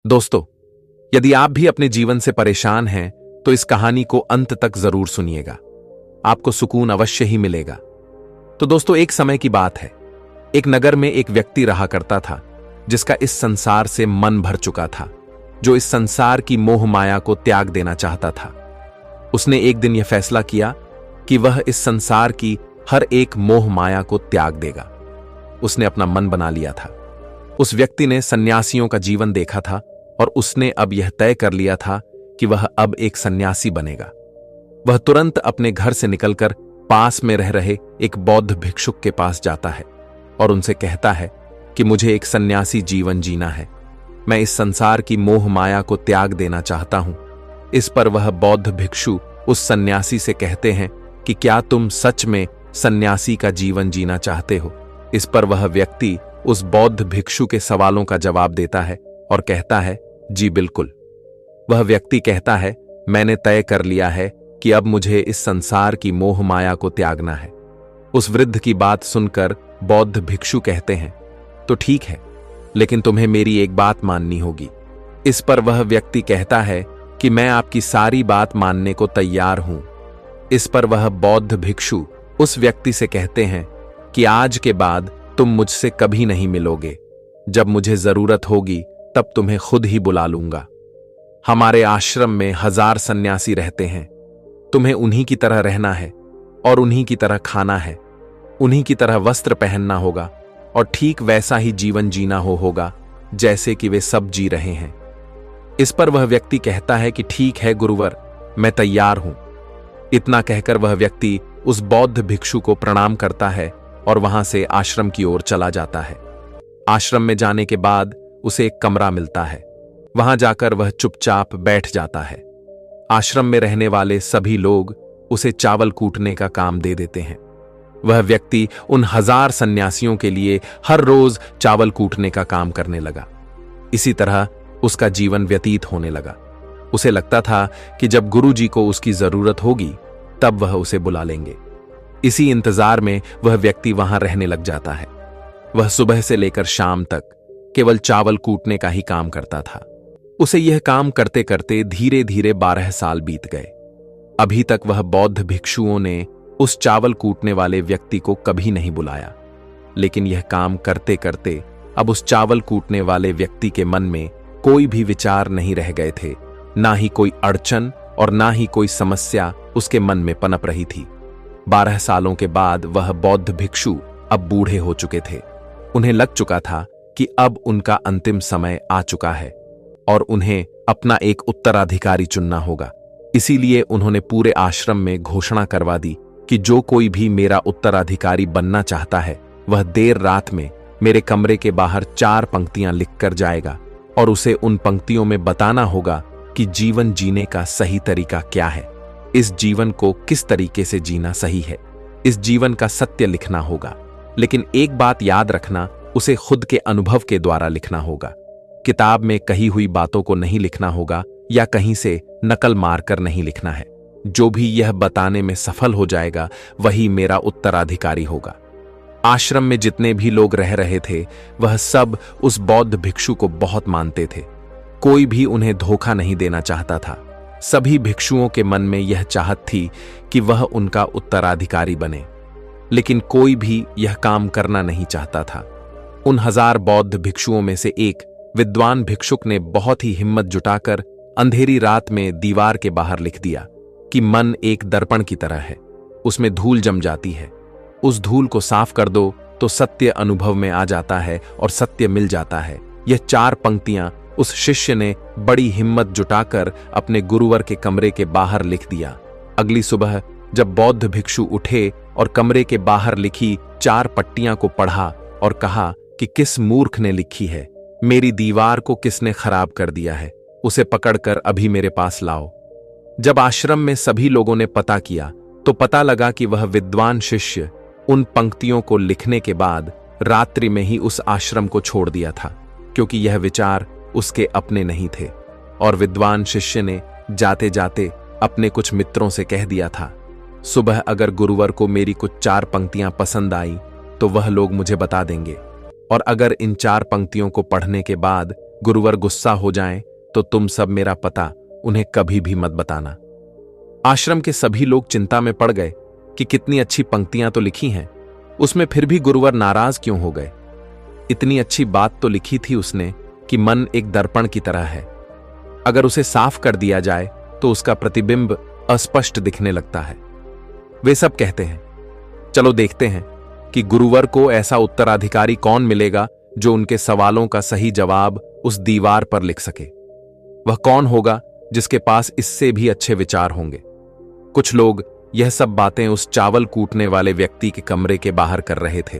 दोस्तों, यदि आप भी अपने जीवन से परेशान हैं तो इस कहानी को अंत तक जरूर सुनिएगा। आपको सुकून अवश्य ही मिलेगा। तो दोस्तों, एक समय की बात है। एक नगर में एक व्यक्ति रहा करता था जिसका इस संसार से मन भर चुका था, जो इस संसार की मोह माया को त्याग देना चाहता था। उसने एक दिन यह फैसला किया कि वह इस संसार की हर एक मोह माया को त्याग देगा। उसने अपना मन बना लिया था। उस व्यक्ति ने सन्यासियों का जीवन देखा था और उसने अब यह तय कर लिया था कि वह अब एक सन्यासी बनेगा। वह तुरंत अपने घर से निकलकर पास में रह रहे एक बौद्ध भिक्षुक के पास जाता है और उनसे कहता है कि मुझे एक सन्यासी जीवन जीना है। मैं इस संसार की मोह माया को त्याग देना चाहता हूं। इस पर वह बौद्ध भिक्षु उस सन्यासी से कहते हैं कि क्या तुम सच में सन्यासी का जीवन जीना चाहते हो? इस पर वह व्यक्ति उस बौद्ध भिक्षु के सवालों का जवाब देता है और कहता है, जी बिल्कुल। वह व्यक्ति कहता है, मैंने तय कर लिया है कि अब मुझे इस संसार की मोह माया को त्यागना है। उस वृद्ध की बात सुनकर बौद्ध भिक्षु कहते हैं, तो ठीक है, लेकिन तुम्हें मेरी एक बात माननी होगी। इस पर वह व्यक्ति कहता है कि मैं आपकी सारी बात मानने को तैयार हूं। इस पर वह बौद्ध भिक्षु उस व्यक्ति से कहते हैं कि आज के बाद तुम मुझसे कभी नहीं मिलोगे। जब मुझे जरूरत होगी तब तुम्हें खुद ही बुला लूंगा। हमारे आश्रम में 1000 सन्यासी रहते हैं। तुम्हें उन्हीं की तरह रहना है और उन्हीं की तरह खाना है, उन्हीं की तरह वस्त्र पहनना होगा और ठीक वैसा ही जीवन जीना होगा जैसे कि वे सब जी रहे हैं। इस पर वह व्यक्ति कहता है कि ठीक है गुरुवर, मैं तैयार हूं। इतना कहकर वह व्यक्ति उस बौद्ध भिक्षु को प्रणाम करता है और वहां से आश्रम की ओर चला जाता है। आश्रम में जाने के बाद उसे एक कमरा मिलता है। वहां जाकर वह चुपचाप बैठ जाता है। आश्रम में रहने वाले सभी लोग उसे चावल कूटने का काम दे देते हैं। वह व्यक्ति उन 1000 सन्यासियों के लिए हर रोज चावल कूटने का काम करने लगा। इसी तरह उसका जीवन व्यतीत होने लगा। उसे लगता था कि जब गुरुजी को उसकी जरूरत होगी तब वह उसे बुला लेंगे। इसी इंतजार में वह व्यक्ति वहां रहने लग जाता है। वह सुबह से लेकर शाम तक केवल चावल कूटने का ही काम करता था। उसे यह काम करते करते धीरे धीरे 12 साल बीत गए। अभी तक वह बौद्ध भिक्षुओं ने उस चावल कूटने वाले व्यक्ति को कभी नहीं बुलाया। लेकिन यह काम करते करते अब उस चावल कूटने वाले व्यक्ति के मन में कोई भी विचार नहीं रह गए थे। ना ही कोई अड़चन और ना ही कोई समस्या उसके मन में पनप रही थी। 12 सालों के बाद वह बौद्ध भिक्षु अब बूढ़े हो चुके थे। उन्हें लग चुका था कि अब उनका अंतिम समय आ चुका है और उन्हें अपना एक उत्तराधिकारी चुनना होगा। इसीलिए उन्होंने पूरे आश्रम में घोषणा करवा दी कि जो कोई भी मेरा उत्तराधिकारी बनना चाहता है वह देर रात में मेरे कमरे के बाहर 4 पंक्तियां लिखकर जाएगा और उसे उन पंक्तियों में बताना होगा कि जीवन जीने का सही तरीका क्या है, इस जीवन को किस तरीके से जीना सही है। इस जीवन का सत्य लिखना होगा। लेकिन एक बात याद रखना, उसे खुद के अनुभव के द्वारा लिखना होगा। किताब में कही हुई बातों को नहीं लिखना होगा या कहीं से नकल मारकर नहीं लिखना है। जो भी यह बताने में सफल हो जाएगा वही मेरा उत्तराधिकारी होगा। आश्रम में जितने भी लोग रह रहे थे वह सब उस बौद्ध भिक्षु को बहुत मानते थे। कोई भी उन्हें धोखा नहीं देना चाहता था। सभी भिक्षुओं के मन में यह चाहत थी कि वह उनका उत्तराधिकारी बने, लेकिन कोई भी यह काम करना नहीं चाहता था। उन 1000 बौद्ध भिक्षुओं में से एक विद्वान भिक्षुक ने बहुत ही हिम्मत जुटाकर अंधेरी रात में दीवार के बाहर लिख दिया कि मन एक दर्पण की तरह है, उसमें धूल जम जाती है। उस धूल को साफ कर दो तो सत्य अनुभव में आ जाता है और सत्य मिल जाता है। यह 4 पंक्तियां उस शिष्य ने बड़ी हिम्मत जुटाकर अपने गुरुवर के कमरे के बाहर लिख दिया। अगली सुबह जब बौद्ध भिक्षु उठे और कमरे के बाहर लिखी 4 पट्टियां को पढ़ा और कहा कि किस मूर्ख ने लिखी है, मेरी दीवार को किसने खराब कर दिया है, उसे पकड़कर अभी मेरे पास लाओ। जब आश्रम में सभी लोगों ने पता किया तो पता लगा कि वह विद्वान शिष्य उन पंक्तियों को लिखने के बाद रात्रि में ही उस आश्रम को छोड़ दिया था, क्योंकि यह विचार उसके अपने नहीं थे। और विद्वान शिष्य ने जाते जाते अपने कुछ मित्रों से कह दिया था, सुबह अगर गुरुवर को मेरी कुछ 4 पंक्तियां पसंद आई तो वह लोग मुझे बता देंगे, और अगर इन 4 पंक्तियों को पढ़ने के बाद गुरुवर गुस्सा हो जाएं तो तुम सब मेरा पता उन्हें कभी भी मत बताना। आश्रम के सभी लोग चिंता में पड़ गए कि कितनी अच्छी पंक्तियां तो लिखी हैं, उसमें फिर भी गुरुवर नाराज क्यों हो गए। इतनी अच्छी बात तो लिखी थी उसने कि मन एक दर्पण की तरह है, अगर उसे साफ कर दिया जाए तो उसका प्रतिबिंब अस्पष्ट दिखने लगता है। वे सब कहते हैं, चलो देखते हैं कि गुरुवर को ऐसा उत्तराधिकारी कौन मिलेगा जो उनके सवालों का सही जवाब उस दीवार पर लिख सके। वह कौन होगा जिसके पास इससे भी अच्छे विचार होंगे। कुछ लोग यह सब बातें उस चावल कूटने वाले व्यक्ति के कमरे के बाहर कर रहे थे।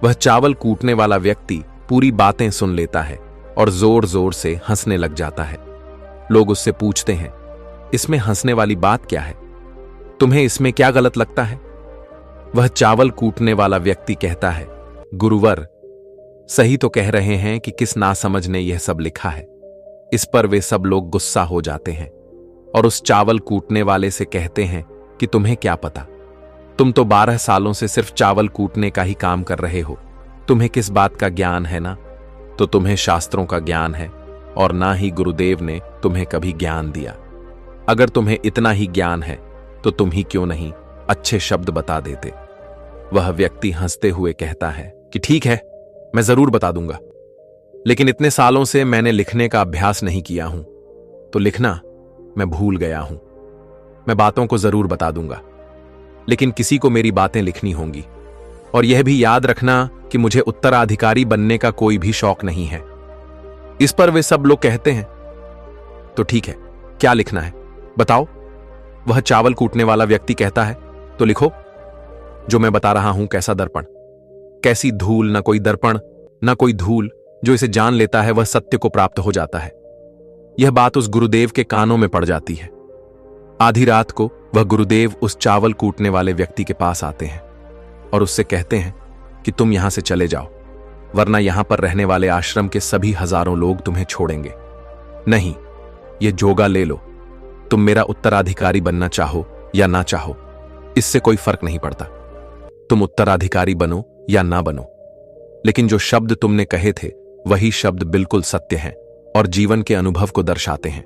वह चावल कूटने वाला व्यक्ति पूरी बातें सुन लेता है और जोर जोर से हंसने लग जाता है। लोग उससे पूछते हैं, इसमें हंसने वाली बात क्या है? तुम्हें इसमें क्या गलत लगता है? वह चावल कूटने वाला व्यक्ति कहता है, गुरुवर सही तो कह रहे हैं कि किस नासमझ ने यह सब लिखा है। इस पर वे सब लोग गुस्सा हो जाते हैं और उस चावल कूटने वाले से कहते हैं कि तुम्हें क्या पता, तुम तो 12 सालों से सिर्फ चावल कूटने का ही काम कर रहे हो, तुम्हें किस बात का ज्ञान है? ना तो तुम्हें शास्त्रों का ज्ञान है और ना ही गुरुदेव ने तुम्हें कभी ज्ञान दिया। अगर तुम्हें इतना ही ज्ञान है तो तुम ही क्यों नहीं अच्छे शब्द बता देते। वह व्यक्ति हंसते हुए कहता है कि ठीक है, मैं जरूर बता दूंगा, लेकिन इतने सालों से मैंने लिखने का अभ्यास नहीं किया हूं, तो लिखना मैं भूल गया हूं। मैं बातों को जरूर बता दूंगा, लेकिन किसी को मेरी बातें लिखनी होंगी। और यह भी याद रखना कि मुझे उत्तराधिकारी बनने का कोई भी शौक नहीं है। इस पर वे सब लोग कहते हैं, तो ठीक है, क्या लिखना है बताओ। वह चावल कूटने वाला व्यक्ति कहता है, तो लिखो, जो मैं बता रहा हूं कैसा दर्पण, कैसी धूल, ना कोई दर्पण ना कोई धूल, जो इसे जान लेता है वह सत्य को प्राप्त हो जाता है। यह बात उस गुरुदेव के कानों में पड़ जाती है। आधी रात को वह गुरुदेव उस चावल कूटने वाले व्यक्ति के पास आते हैं और उससे कहते हैं कि तुम यहां से चले जाओ, वरना यहां पर रहने वाले आश्रम के सभी हजारों लोग तुम्हें छोड़ेंगे। नहीं, यह जोगा ले लो, तुम मेरा उत्तराधिकारी बनना चाहो या ना चाहो, इससे कोई फर्क नहीं पड़ता। तुम उत्तराधिकारी बनो या ना बनो, लेकिन जो शब्द तुमने कहे थे वही शब्द बिल्कुल सत्य हैं और जीवन के अनुभव को दर्शाते हैं।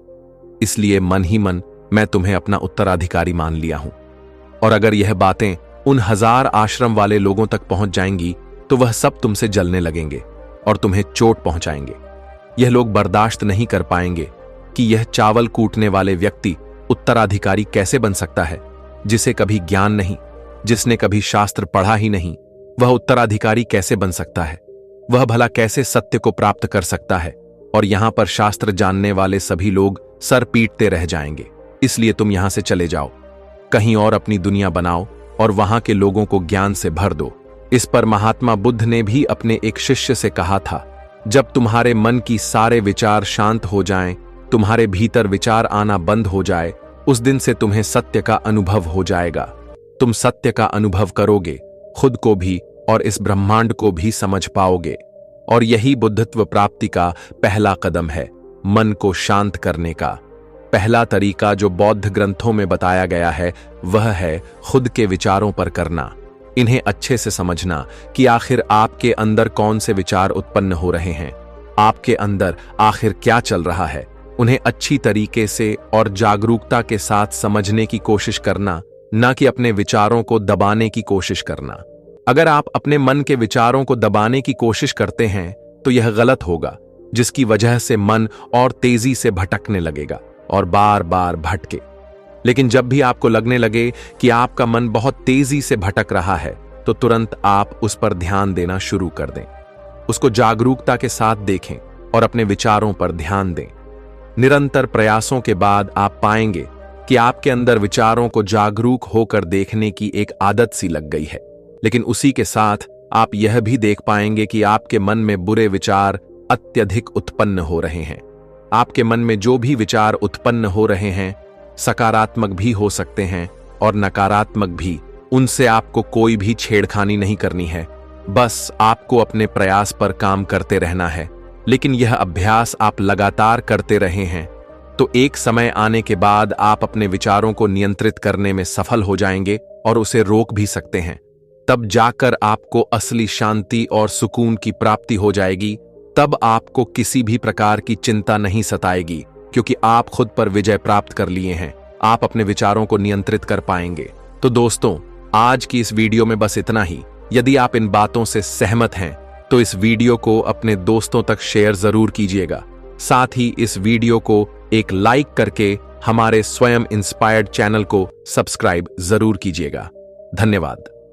इसलिए मन ही मन मैं तुम्हें अपना उत्तराधिकारी मान लिया हूं। और अगर यह बातें उन 1000 आश्रम वाले लोगों तक पहुंच जाएंगी तो वह सब तुमसे जलने लगेंगे और तुम्हें चोट पहुंचाएंगे। यह लोग बर्दाश्त नहीं कर पाएंगे कि यह चावल कूटने वाले व्यक्ति उत्तराधिकारी कैसे बन सकता है, जिसे कभी ज्ञान नहीं, जिसने कभी शास्त्र पढ़ा ही नहीं, वह उत्तराधिकारी कैसे बन सकता है? वह भला कैसे सत्य को प्राप्त कर सकता है? और यहां पर शास्त्र जानने वाले सभी लोग सर पीटते रह जाएंगे। इसलिए तुम यहां से चले जाओ, कहीं और अपनी दुनिया बनाओ और वहां के लोगों को ज्ञान से भर दो। इस पर महात्मा बुद्ध ने भी अपने एक शिष्य से कहा था, जब तुम्हारे मन की सारे विचार शांत हो जाएं, तुम्हारे भीतर विचार आना बंद हो जाए, उस दिन से तुम्हें सत्य का अनुभव हो जाएगा। तुम सत्य का अनुभव करोगे, खुद को भी और इस ब्रह्मांड को भी समझ पाओगे। और यही बुद्धत्व प्राप्ति का पहला कदम है, मन को शांत करने का। पहला तरीका जो बौद्ध ग्रंथों में बताया गया है वह है खुद के विचारों पर करना। इन्हें अच्छे से समझना कि आखिर आपके अंदर कौन से विचार उत्पन्न हो रहे हैं, आपके अंदर आखिर क्या चल रहा है। उन्हें अच्छी तरीके से और जागरूकता के साथ समझने की कोशिश करना, न कि अपने विचारों को दबाने की कोशिश करना। अगर आप अपने मन के विचारों को दबाने की कोशिश करते हैं तो यह गलत होगा, जिसकी वजह से मन और तेजी से भटकने लगेगा और बार बार भटके। लेकिन जब भी आपको लगने लगे कि आपका मन बहुत तेजी से भटक रहा है तो तुरंत आप उस पर ध्यान देना शुरू कर दें। उसको जागरूकता के साथ देखें और अपने विचारों पर ध्यान दें। निरंतर प्रयासों के बाद आप पाएंगे कि आपके अंदर विचारों को जागरूक होकर देखने की एक आदत सी लग गई है। लेकिन उसी के साथ आप यह भी देख पाएंगे कि आपके मन में बुरे विचार अत्यधिक उत्पन्न हो रहे हैं। आपके मन में जो भी विचार उत्पन्न हो रहे हैं, सकारात्मक भी हो सकते हैं और नकारात्मक भी, उनसे आपको कोई भी छेड़खानी नहीं करनी है। बस आपको अपने प्रयास पर काम करते रहना है। लेकिन यह अभ्यास आप लगातार करते रहे हैं तो एक समय आने के बाद आप अपने विचारों को नियंत्रित करने में सफल हो जाएंगे और उसे रोक भी सकते हैं। तब जाकर आपको असली शांति और सुकून की प्राप्ति हो जाएगी तब आपको किसी भी प्रकार की चिंता नहीं सताएगी, क्योंकि आप खुद पर विजय प्राप्त कर लिए हैं। आप अपने विचारों को नियंत्रित कर पाएंगे। तो दोस्तों, आज की इस वीडियो में बस इतना ही। यदि आप इन बातों से सहमत हैं तो इस वीडियो को अपने दोस्तों तक शेयर जरूर कीजिएगा। साथ ही इस वीडियो को एक लाइक करके हमारे स्वयं इंस्पायर्ड चैनल को सब्सक्राइब जरूर कीजिएगा। धन्यवाद।